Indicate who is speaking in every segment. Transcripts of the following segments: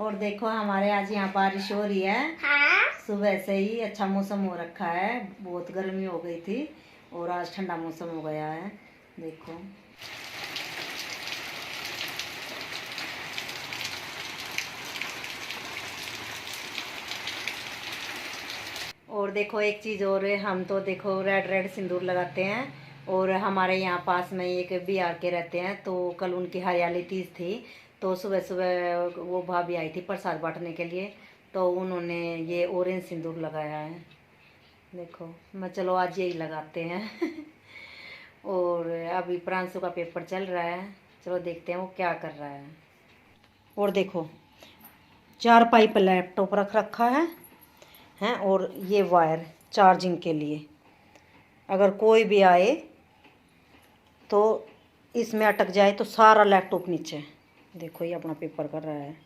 Speaker 1: और देखो हमारे आज यहाँ बारिश हो रही है।
Speaker 2: हाँ?
Speaker 1: सुबह से ही अच्छा मौसम हो रखा है, बहुत गर्मी हो गई थी और आज ठंडा मौसम हो गया है। देखो और देखो एक चीज़ और है, हम तो देखो रेड रेड सिंदूर लगाते हैं। और हमारे यहाँ पास में एक बिहार के रहते हैं, तो कल उनकी हरियाली तीज थी, तो सुबह सुबह वो भाभी आई थी प्रसाद बांटने के लिए, तो उन्होंने ये ऑरेंज सिंदूर लगाया है। देखो मैं चलो आज यही लगाते हैं और अभी प्रांशु का पेपर चल रहा है, चलो देखते हैं वो क्या कर रहा है। और देखो 4 पाइप लैपटॉप रख रखा है हैं, और ये वायर चार्जिंग के लिए, अगर कोई भी आए तो इसमें अटक जाए तो सारा लैपटॉप नीचे। देखो ये अपना पेपर कर रहा है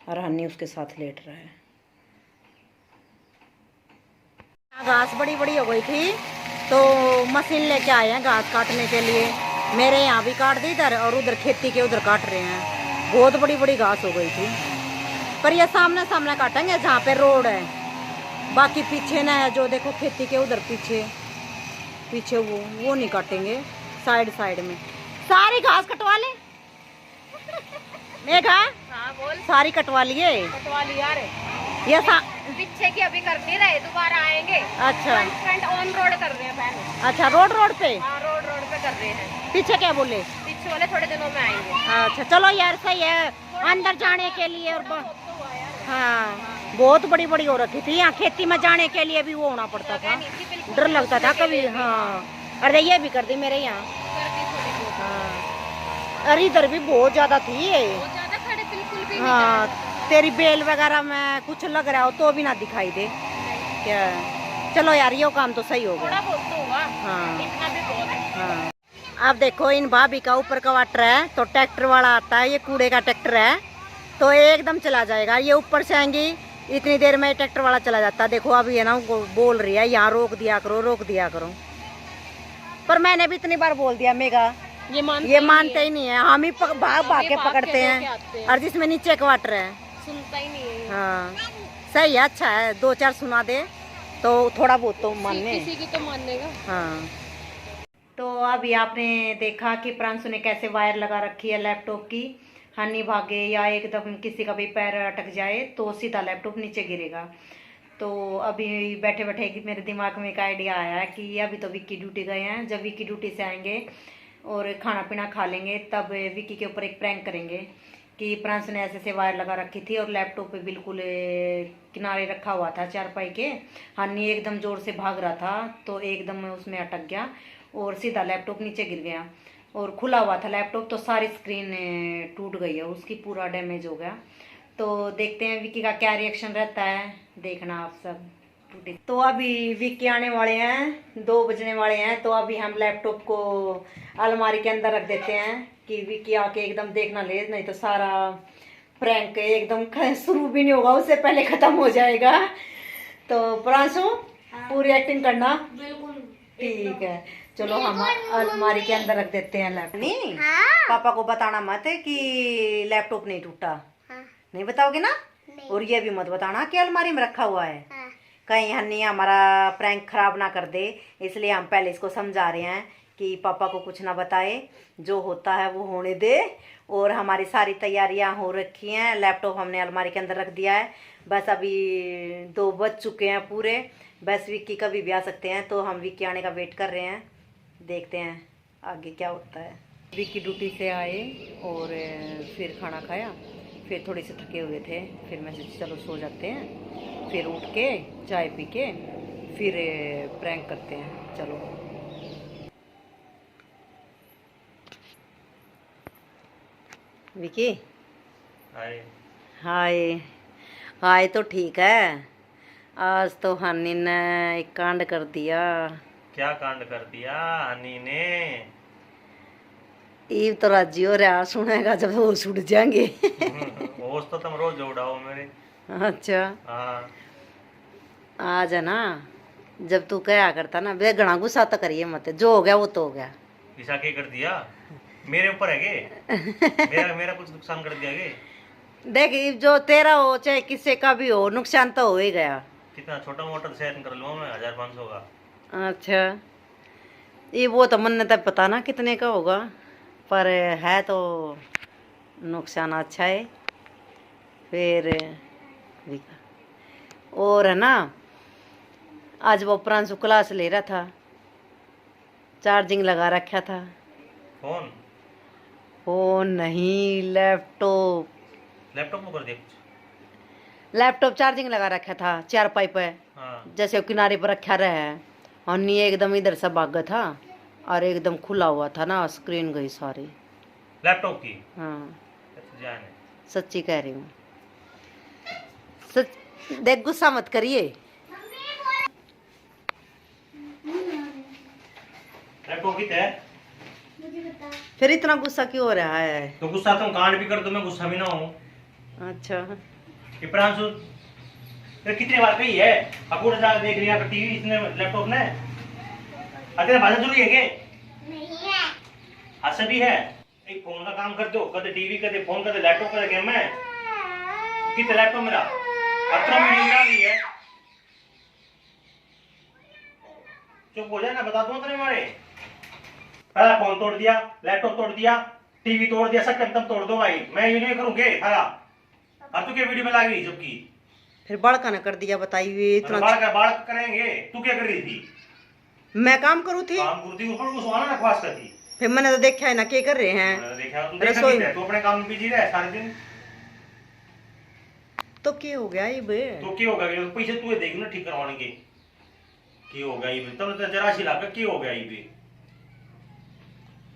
Speaker 1: और हन्नी उसके साथ लेट रहा है। घास बड़ी बड़ी हो गई थी तो मशीन लेके आए हैं घास काटने के लिए। मेरे यहाँ भी काट दी इधर, और उधर खेती के उधर काट रहे हैं। बहुत बड़ी बड़ी घास हो गई थी, पर ये सामने सामने काटेंगे जहाँ पे रोड है, बाकी पीछे ना है जो देखो खेती के उधर पीछे पीछे वो नहीं काटेंगे। साइड साइड में सारी घास कटवा ले मेघा।
Speaker 2: हाँ बोल।
Speaker 1: सारी कटवा लिए।
Speaker 2: कटवा लिया रे।
Speaker 1: ये
Speaker 2: पीछे की अभी कर नहीं रहे, दोबारा आएंगे।
Speaker 1: अच्छा
Speaker 2: फ्रंट ऑन रोड कर रहे हैं पहले।
Speaker 1: अच्छा रोड पे।
Speaker 2: हाँ रोड पे कर रहे हैं।
Speaker 1: पीछे क्या बोले?
Speaker 2: पीछे वाले थोड़े दिनों में आएंगे।
Speaker 1: अच्छा चलो यार सही है, अंदर जाने के लिए। और हाँ बहुत बड़ी बड़ी हो रखी थी, यहाँ खेती में जाने के लिए भी वो होना पड़ता था, डर लगता था कभी। हाँ अरे ये भी कर दी मेरे यहाँ। हाँ अरे इधर भी बहुत ज्यादा थी ये।
Speaker 2: बिल्कुल भी
Speaker 1: हाँ तेरी बेल वगैरह में कुछ लग रहा हो तो भी ना दिखाई दे क्या। चलो यार ये काम तो सही हो गया। हाँ हाँ अब देखो इन भाभी का ऊपर का वाटर है, तो ट्रैक्टर वाला आता है, ये कूड़े का ट्रैक्टर है, तो एकदम चला जाएगा। ये ऊपर से आएंगी इतनी देर में ट्रैक्टर वाला चला जाता है। देखो अभी है ना बोल रही है यहाँ रोक दिया करो, पर मैंने भी इतनी बार बोल दिया मेघा, ये मानते ही नहीं है। हम ही भाग भाग के पकड़ते हैं, और जिसमें नीचे का वाटर है
Speaker 2: सुनता ही नहीं है।
Speaker 1: हाँ सही है, अच्छा है, 2-4 सुना दे तो थोड़ा बहुत तो मानने।
Speaker 2: किसी की तो मानेगा।
Speaker 1: हाँ तो अभी आपने देखा कि प्रांशु ने कैसे वायर लगा रखी है लैपटॉप की। हनी भागे या एकदम किसी का भी पैर अटक जाए तो सीधा लैपटॉप नीचे गिरेगा। तो अभी बैठे बैठे मेरे दिमाग में एक आइडिया आया कि अभी तो विक्की ड्यूटी गए हैं, जब विक्की ड्यूटी से आएंगे और खाना पीना खा लेंगे तब विक्की के ऊपर एक प्रैंक करेंगे कि प्रांशु ने ऐसे वायर लगा रखी थी और लैपटॉप पे बिल्कुल किनारे रखा हुआ था चारपाई के। हनी एकदम जोर से भाग रहा था तो एकदम उसमें अटक गया और सीधा लैपटॉप नीचे गिर गया, और खुला हुआ था लैपटॉप तो सारी स्क्रीन टूट गई है उसकी, पूरा डैमेज हो गया। तो देखते हैं विक्की का क्या रिएक्शन रहता है, देखना आप सब। तो अभी विक्की आने वाले हैं, 2 बजने वाले हैं, तो अभी हम लैपटॉप को अलमारी के अंदर रख देते हैं कि विक्की आके एकदम देखना ले, नहीं तो सारा प्रैंक एकदम शुरू भी नहीं होगा, उससे पहले खत्म हो जाएगा। तो प्रांशु पूरी एक्टिंग करना।
Speaker 2: बिल्कुल
Speaker 1: ठीक है चलो हम अलमारी के अंदर रख देते हैं लैपटॉप। नहीं पापा को बताना मत कि लैपटॉप नहीं टूटा। नहीं बताओगे ना? और ये भी मत बताना कि अलमारी में रखा हुआ है, कहीं हन्नी हमारा प्रैंक खराब ना कर दे, इसलिए हम पहले इसको समझा रहे हैं कि पापा को कुछ ना बताए, जो होता है वो होने दे। और हमारी सारी तैयारियां हो रखी हैं, लैपटॉप हमने अलमारी के अंदर रख दिया है, बस अभी 2 बज चुके हैं पूरे, बस विक्की कभी भी आ सकते हैं, तो हम विक्की आने का वेट कर रहे हैं, देखते हैं आगे क्या होता है। विक्की ड्यूटी से आए और फिर खाना खाया, फिर थोड़े से थके हुए थे, फिर मैं सोचा चलो सो जाते हैं, फिर उठ के चाय पी के फिर प्रैंक करते हैं। चलो विक्की
Speaker 3: हाय।
Speaker 1: हाय हाय तो ठीक है, आज तो हनी ने एक कांड कर दिया।
Speaker 3: क्या कांड कर दिया हनी ने?
Speaker 1: ईव तो राजी हो रहा, सुनेगा जब वो छूट जाएंगे
Speaker 3: होश तो तुम रोज उड़ाओ मेरे।
Speaker 1: अच्छा
Speaker 3: हाँ
Speaker 1: आज है ना, जब तू क्या करता ना वे घना गुस्सा तो करिए मत, जो हो गया वो तो हो गया।
Speaker 3: ऐसा क्या कर दिया? मेरे ऊपर है के? मेरा कुछ नुकसान कर दिया के?
Speaker 1: देख जो तेरा हो चाहे किसी का भी हो, नुकसान तो हो ही गया।
Speaker 3: कितना छोटा मोटा सेट कर लूँ मैं 1500 का।
Speaker 1: अच्छा, ये वो तो मन तब पता ना कितने का होगा, पर है तो नुकसान अच्छा है। फिर और है ना, आज वो प्रांशु क्लास ले रहा था, चार्जिंग लगा रखा था।
Speaker 3: फोन
Speaker 1: फोन नहीं, लैपटॉप।
Speaker 3: लैपटॉप में कर दिया कुछ।
Speaker 1: लैपटॉप चार्जिंग लगा रखा था, 4 पाइप है,
Speaker 3: हाँ
Speaker 1: जैसे वो किनारे पर रखा रहा है, और नी एकदम इधर से भागा था, और एकदम खुला हुआ था ना, स्क्रीन गई सारी।
Speaker 3: लैपटॉप की।
Speaker 1: हाँ,
Speaker 3: अच्छा, जाने।
Speaker 1: सच्ची कह रही हूँ, सच। देख गुस्सा मत करिए।
Speaker 3: लैपटॉप की है।
Speaker 1: फिर इतना गुस्सा क्यों हो रहा है?
Speaker 3: तो गुस्सा तुम कांड भी कर दो, मैं गुस्सा भी ना हूँ।
Speaker 1: अच्छा,
Speaker 3: ये प्रांशु तो कितनी बार कही है, अपूर्ण जाकर देख लिया टीवी इसने लैपटॉप ने। तेरा भाषा जरूरी है क्या? नहीं है। अच्छा भी है। एक फोन का काम कर दो, कदे टीवी कदे फोन कदे लैपटॉप कदे गेम है। कितने लैपटॉप मेरा अत्र वीडियो बना दी है। चुप हो जाए ना, बता दो तेरे मारे। पहला फोन तोड़ दिया, लैपटॉप तोड़ दिया, टीवी तोड़ दिया, सब एकदम तोड़ दो भाई। मैं ये नहीं करूँगे सारा। और तू क्या वीडियो में लग रही जबकि?
Speaker 1: फिर बाढ़ ने कर दिया, बताइए इतना।
Speaker 3: बाढ़ करेंगे। तू क्या कर रही थी?
Speaker 1: मैं काम करूँ थी,
Speaker 3: काम करती ऊपर उस वाला ना ख्वास करती।
Speaker 1: फिर मैंने तो देखा है ना क्या कर रहे हैं।
Speaker 3: देखा तू,
Speaker 1: रसोई
Speaker 3: देखा तू अपने काम में बिजी रहे सारे दिन।
Speaker 1: तो क्या हो गया ये बे?
Speaker 3: तो क्या होगा, पैसे तू देगी ना ठीक करवाने के। क्या होगा ये तब तो जरा सी लाकर क्या हो गया ये भी।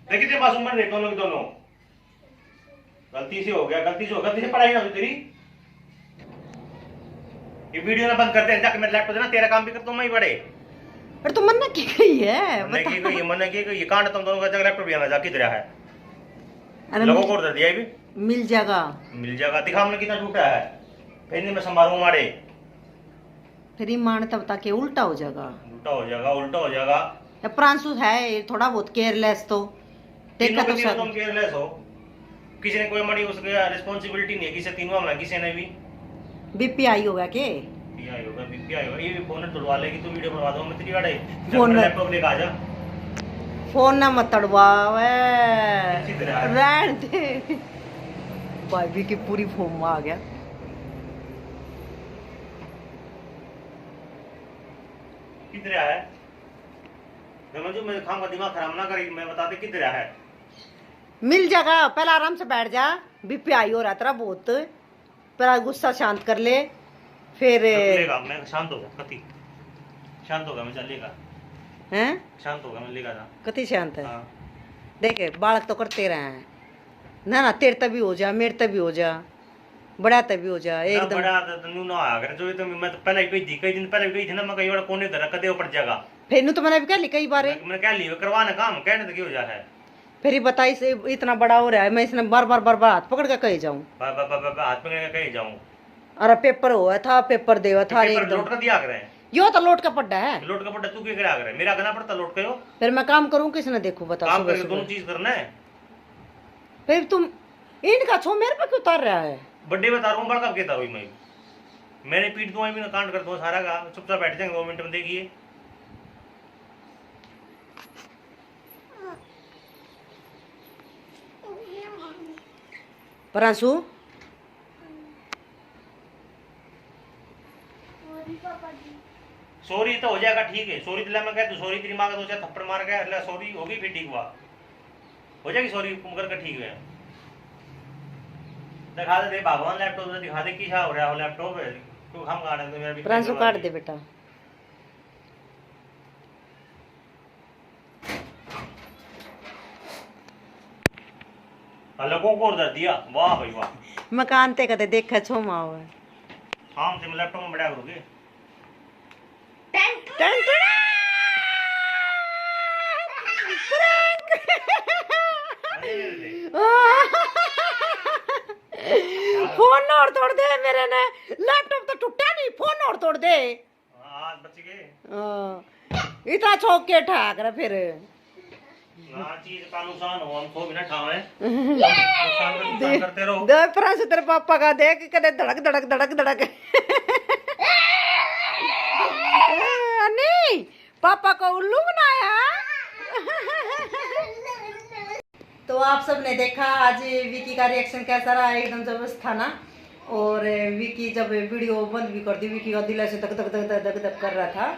Speaker 3: देखिए तेरे पास उम्र देखो दोनों की दोनों। गलती से हो गया, गलती से पढ़ाई ना हो तेरी। ये वीडियो ना बंद करते हैं, जाके मेरे लैपटॉप देना, तेरा काम भी कर, तुम ही बड़े।
Speaker 1: पर तो मन्ना की गई है,
Speaker 3: मन की कांड तुम दोनों का जगह लैपटॉप यहाँ जाके दे रहा है।
Speaker 1: अरे
Speaker 3: लोगों को ऑर्डर दिया ये भी
Speaker 1: मिल जाएगा।
Speaker 3: दिखा हमने कितना झूठा है। इतने में संभालू मारे।
Speaker 1: फिर ये मान तब तक उल्टा हो जाएगा।
Speaker 3: उल्टा हो जाएगा।
Speaker 1: या प्रांशु है थोड़ा बहुत केयरलेस, तो देखा तो सब।
Speaker 3: तुम केयरलेस हो। किसी ने कोई मड़ी उसका रिस्पांसिबिलिटी नहीं है, किसी तीनों में किसी ने भी।
Speaker 1: बीपीआई होगा के?
Speaker 3: बीपीआई होगा। ये फोन तोड़वा लेगी तो वीडियो बनवा दूंगा मैं तेरी गाड़ी।
Speaker 1: फोन
Speaker 3: लैपटॉप लेके आ जा।
Speaker 1: फोन ना मत तड़वावे, रहन दे। भाई की पूरी फॉर्म में आ गया।
Speaker 3: किधर है? मैं खाम का दिमाग खराब ना करी, मैं बताते किधर है।
Speaker 1: मिल जाएगा, पहले आराम से बैठ जा। बीपीआई हो रहा तेरा बहुत, पहला गुस्सा शांत कर ले, फिर
Speaker 3: लेगा। मैं शांत होगा कति, शांत होगा मैं चलेगा।
Speaker 1: हैं?
Speaker 3: शांत होगा मैं लेगा ना।
Speaker 1: कति शांत है।
Speaker 3: हाँ।
Speaker 1: देखे बालक तो करते रहे हैं ना, ना तेरे तभी हो जा, मेरे तभी हो जा, बड़ा तभी हो जा एकदम।
Speaker 3: बड़ा तो ना आकर जो तो मैं तो पहले गई थी, कई दिन पहले गई थी ना, मैं कई बार कोने धरा कदे ऊपर जगह।
Speaker 1: फिर नु तो मैंने भी कह ली कई बार,
Speaker 3: मैंने कह लिया करवाना काम, कहने तो क्यों जा है।
Speaker 1: फिर ही बताई से इतना बड़ा हो रहा है, मैं इसने बार बार हाथ पकड़ के कहीं जाऊं।
Speaker 3: हाथ में कहीं जाऊं।
Speaker 1: अरे पेपर हुआ था, पेपर देवा था एकदम।
Speaker 3: लोट कर दिया करे
Speaker 1: यो तो लोट का पड्डा है।
Speaker 3: लोट का पड्डा तू क्या करा करे? मेरा करना पड़ता लोट करो।
Speaker 1: फिर मैं काम करूं किसने देखो बता।
Speaker 3: काम करके दोनों चीज करना है।
Speaker 1: फिर तुम इनका छो मेरे पे क्यों उतार रहा है?
Speaker 3: बड्डे बता रहा हूँ, बड़का कहता हुई मैंने पीट दूंगा, मैं कांड कर दूंगा सारा का। चुपचाप बैठ जाएंगे 2 मिनट में, देखिए।
Speaker 1: प्रांशु
Speaker 3: सॉरी तो हो जाएगा, ठीक है। सॉरी दिला मैं कह तू सॉरी, तेरी माँ का 2-4 थप्पड़ मार गया, अल्लाह सॉरी होगी, फिर ठीक हुआ हो जाएगी। सॉरी करके ठीक है। दिखा दे भगवान लैपटॉप से, दिखा दे की हो रहा है लैपटॉप है। तू हम काट दे मेरा भी।
Speaker 1: प्रांशु काट दे बेटा।
Speaker 3: लोगों को ऑर्डर दिया, वाह भाई वाह।
Speaker 1: मकान ते कदे देखा छो माओ है।
Speaker 3: हाँ तुम लैपटॉप में बढ़िया करोगे।
Speaker 1: फोन और तोड़ दे मेरे ने, लैपटॉप तो टूटा नहीं, फोन और तोड़ दे।
Speaker 3: हाँ बच गए।
Speaker 1: इतना चौक के ठाक रहा फिर।
Speaker 3: ना चीज का नुकसान हो, हम सो बिना ठावे नुकसान का नुकसान करते रहो।
Speaker 1: दे प्रांशु तेरे पापा का देख कदे धड़क धड़क धड़क धड़क नहीं पापा को उल्लू बनाया। तो आप सबने देखा आज विकी का रिएक्शन कैसा रहा, एकदम जबरदस्त था ना। और विकी जब वीडियो बंद भी कर दी, विकी का दिल ऐसे धक धक धक धक धक धक कर रहा था।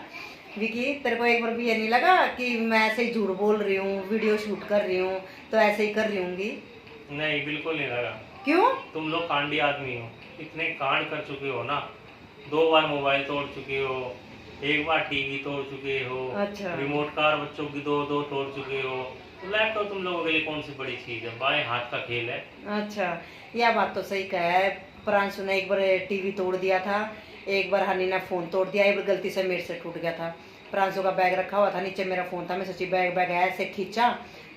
Speaker 1: विकी तेरे को एक बार भी ये नहीं लगा कि मैं ऐसे ही झूठ बोल रही हूँ, वीडियो शूट कर रही हूँ तो ऐसे ही कर रही हूँगी?
Speaker 3: नहीं बिल्कुल नहीं लगा।
Speaker 1: क्यों?
Speaker 3: तुम लोग कांडी आदमी हो, इतने कांड कर चुके हो ना, 2 बार मोबाइल तोड़ चुके हो, 1 बार टीवी तोड़ चुके हो,
Speaker 1: अच्छा।
Speaker 3: रिमोट कार बच्चों की 2 तोड़ चुके हो। तो लैपटॉप तुम लोगों के लिए कौन सी बड़ी चीज है, बाएं हाथ का खेल है।
Speaker 1: अच्छा, यह बात तो सही कहा है। प्रांशु ने एक बार टीवी तोड़ दिया था, एक बार हनी ने फोन तोड़ दिया, एक बार गलती से मेरे से टूट गया था। प्रांशु का बैग रखा हुआ था, नीचे मेरा फोन था, मैं सोची बैग ऐसे खींचा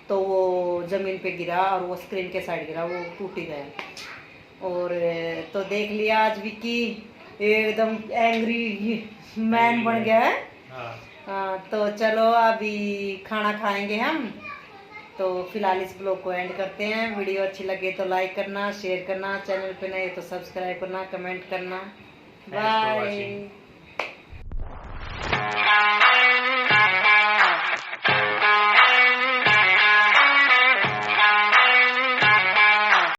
Speaker 1: तो वो जमीन पे गिरा और वो स्क्रीन के साइड गिरा, वो टूट ही गया। और तो देख लिया आज विकी एकदम एंग्री मैन बन गया है। हाँ, तो चलो अभी खाना खाएंगे हम, तो फिलहाल इस ब्लॉग को एंड करते हैं। वीडियो अच्छी लगे तो लाइक करना, शेयर करना, चैनल पे नए तो सब्सक्राइब करना, कमेंट करना। बाय।